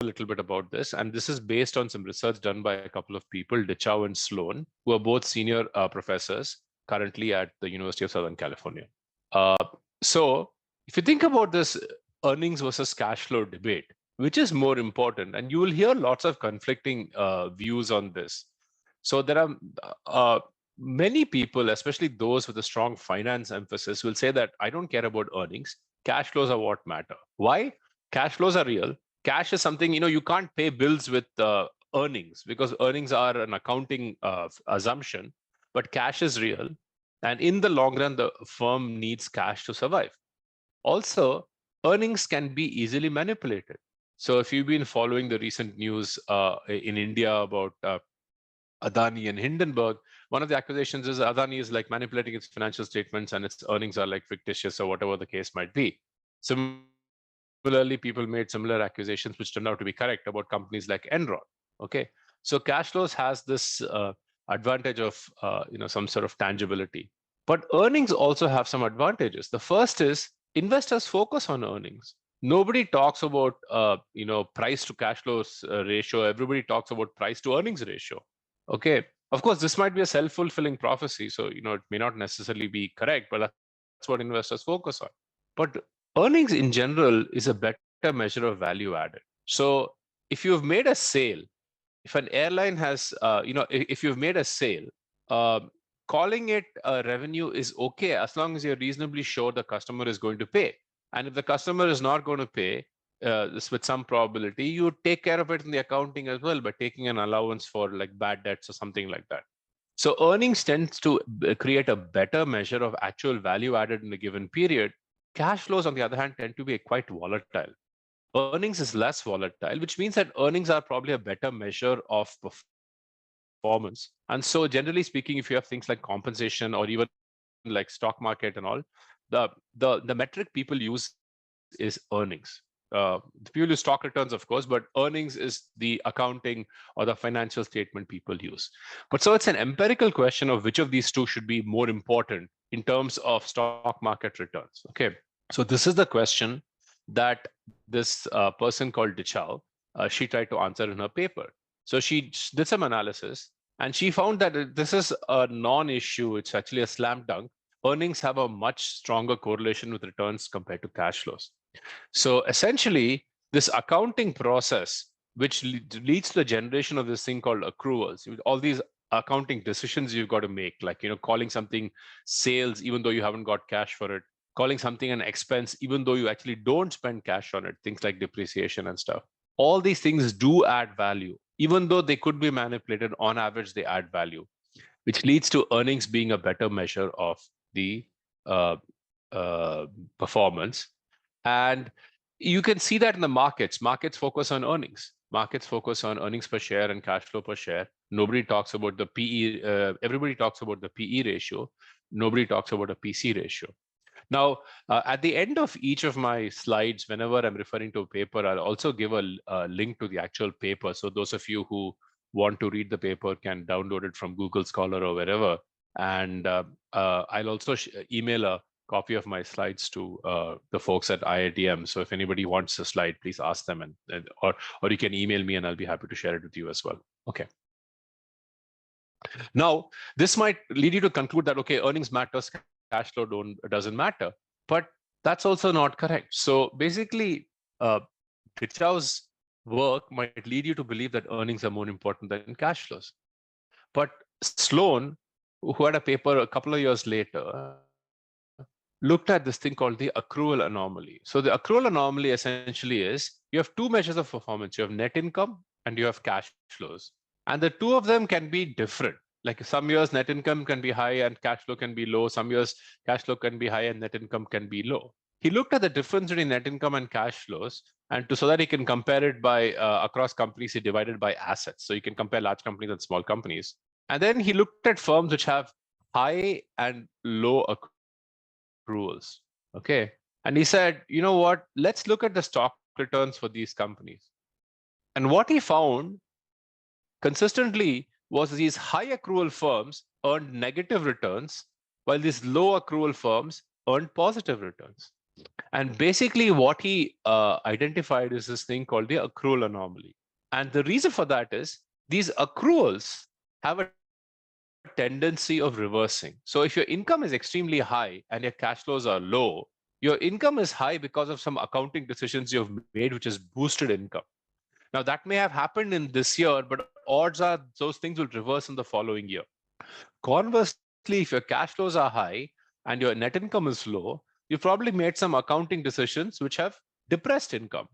a little bit about this, and this is based on some research done by a couple of people, DeChao and Sloan, who are both senior professors currently at the University of Southern California. Uh, so if you think about this earnings versus cash flow debate, which is more important, and you will hear lots of conflicting views on this. So there are many people, especially those with a strong finance emphasis, will say that I don't care about earnings. Cash flows are what matter. Why? Cash flows are real. Cash is something, you can't pay bills with earnings, because earnings are an accounting assumption, but cash is real. And in the long run, the firm needs cash to survive. Also, earnings can be easily manipulated. So if you've been following the recent news in India about Adani and Hindenburg, one of the accusations is Adani is like manipulating its financial statements and its earnings are like fictitious or whatever the case might be. Similarly, people made similar accusations which turned out to be correct about companies like Enron. Okay, so cash flows has this advantage of some sort of tangibility, but earnings also have some advantages. The first is investors focus on earnings. Nobody talks about price to cash flows ratio. Everybody talks about price to earnings ratio. Okay, of course, this might be a self-fulfilling prophecy, so it may not necessarily be correct, but that's what investors focus on. But earnings in general is a better measure of value added. So if you've made a sale, if an airline has, if you've made a sale, uh, calling it a revenue is okay as long as you're reasonably sure the customer is going to pay. And if the customer is not going to pay, this with some probability, you take care of it in the accounting as well by taking an allowance for like bad debts or something like that. So earnings tends to create a better measure of actual value added in a given period. Cash flows, on the other hand, tend to be quite volatile. Earnings is less volatile, which means that earnings are probably a better measure of performance. And so generally speaking, if you have things like compensation or even like stock market and all, the metric people use is earnings. People use stock returns, of course, but earnings is the accounting or the financial statement people use. But so it's an empirical question of which of these two should be more important in terms of stock market returns. Okay, so this is the question that this person called DeChao, she tried to answer in her paper. So she did some analysis and she found that this is a non-issue. It's actually a slam dunk. Earnings have a much stronger correlation with returns compared to cash flows. So essentially, this accounting process, which leads to the generation of this thing called accruals, all these accounting decisions you've got to make, like calling something sales even though you haven't got cash for it, calling something an expense even though you actually don't spend cash on it, things like depreciation and stuff. All these things do add value. Even though they could be manipulated, on average, they add value, which leads to earnings being a better measure of the uh, performance. And you can see that in the markets. Markets focus on earnings. Markets focus on earnings per share and cash flow per share. Nobody talks about the PE. Everybody talks about the PE ratio. Nobody talks about a PC ratio. Now, at the end of each of my slides, whenever I'm referring to a paper, I'll also give a link to the actual paper. So those of you who want to read the paper can download it from Google Scholar or wherever. And I'll also email a copy of my slides to the folks at IITM. So if anybody wants a slide, please ask them, or you can email me and I'll be happy to share it with you as well. Okay. Now, this might lead you to conclude that, okay, earnings matters, cash flow doesn't matter, but that's also not correct. So basically, DeChao's work might lead you to believe that earnings are more important than cash flows. But Sloan, who had a paper a couple of years later, looked at this thing called the accrual anomaly. So the accrual anomaly essentially is you have two measures of performance. You have net income and you have cash flows. And the two of them can be different. Like some years net income can be high and cash flow can be low. Some years cash flow can be high and net income can be low. He looked at the difference between net income and cash flows, and so that he can compare it by across companies, he divided by assets. So you can compare large companies and small companies. And then he looked at firms which have high and low accruals. Okay. And he said, you know what? Let's look at the stock returns for these companies. And what he found consistently was these high accrual firms earned negative returns, while these low accrual firms earned positive returns. And basically, what he identified is this thing called the accrual anomaly. And the reason for that is these accruals have a tendency of reversing. So if your income is extremely high and your cash flows are low, your income is high because of some accounting decisions you've made, which has boosted income. Now, that may have happened in this year, but odds are those things will reverse in the following year. Conversely, if your cash flows are high and your net income is low, you probably made some accounting decisions which have depressed income.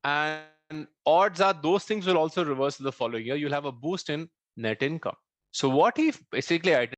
And odds are those things will also reverse in the following year. You'll have a boost in net income. So what he basically identified